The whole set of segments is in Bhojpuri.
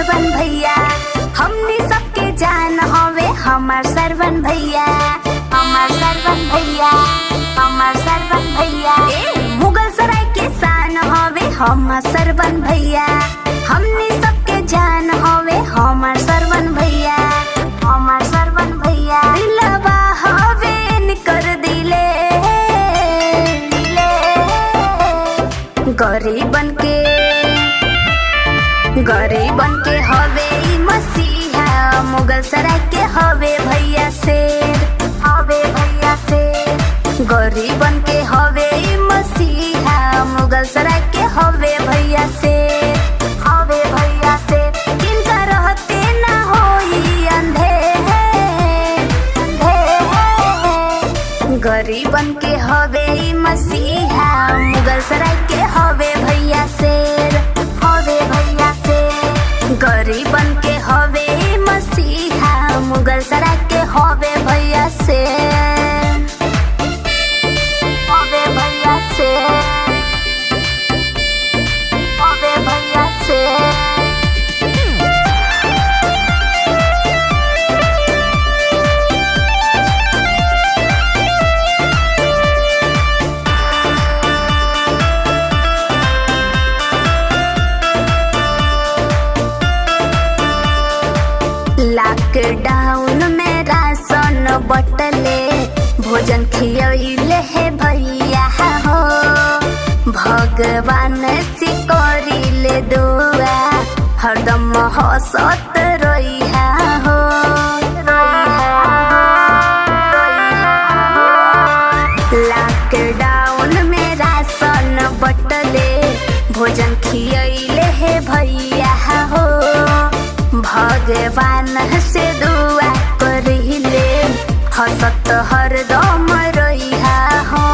सरवन भैया। हमनी सबके जान हवे हमार सरवन भैया, हमार सरवन भैया, हमार सरवन भैया। मुगल सराय के शान हवे हमार सरवन भैया। हमनी सबके जान हवे हमार सरवन भैया, हमार सरवन भैया। दिलवा हवे निकर दिले गरीबन के हवे ई मसीहा। मुगल सराय के हवे भैया शेर, हवे भैया शेर। गरीबन के हवे ई मसीहा। मुगल सराय के हवे भैया शेर, हवे भैया शेर। किनका रहते ना होई अंधेर। गरीबन के हवे ई मसीहा। मुगल सराय के हवे भैया शेर, हवे भैया शेर। गरीबन के हवे ई मसीहा। मुगल सराय के हवे भैया शेर, हवे भैया शेर, हवे भैया शेर। लॉकडाउन में राशन बटले, भोजन खियले है भैया हो। भगवान से करिले दुआ, हरदम हंसत रहिया हो। लॉकडाउन में राशन बटले, भोजन खियले है भैया हो। भगवान से दुआ करिले, हंसत हरदम रहिया हो।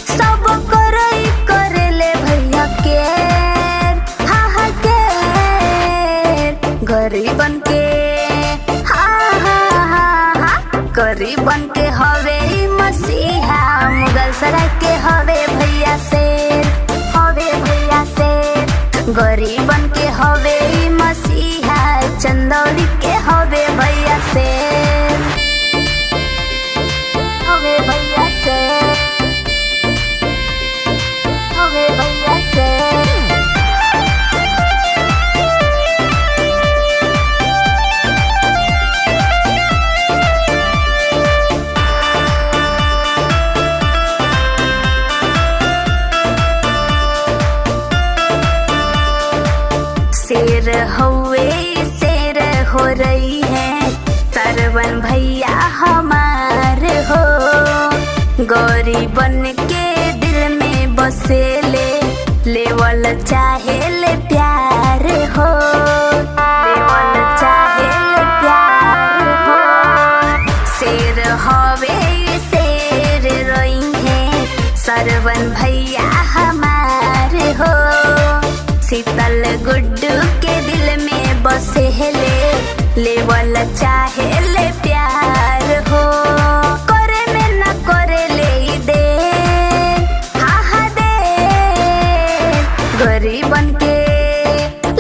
सब करेले भैया केर, हा केर। गरीबन के हा गरीबन के हवे ई मसीहा। मुगल सराय के हवे भैया शेर, हवे भैया शेर। गरीबन के हवे ई मसीहा। चंदौली के हवे भैया शेर, हवे भैया शेर, हवे भैया शेर। शेर हवे शेर हो रही है सरवन भैया हमार हो। गरीबन के दिल में बसेले, लेवल चाहेले प्यार हो, लेवल चाहेले प्यार हो। शेर हवे शेर रही है सरवन भैया हमार हो। शीतल गुड्डू के दिल में बसेले, लेवल चाहेले प्यार हो। करे में न करे ले दे, हा दे। गरीबन के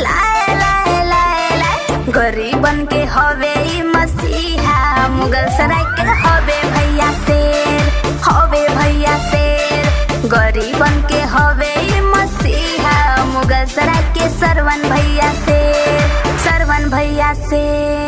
लाए लाए लाए लाए। गरीबन के हवे ई मसीहा। मुगल सराय के हवे भैया शेर, हवे भैया शेर। गरीबन के हवे ई मसीहा। मुगल सराय के सरवन भैया शेर, सरवन भैया शेर।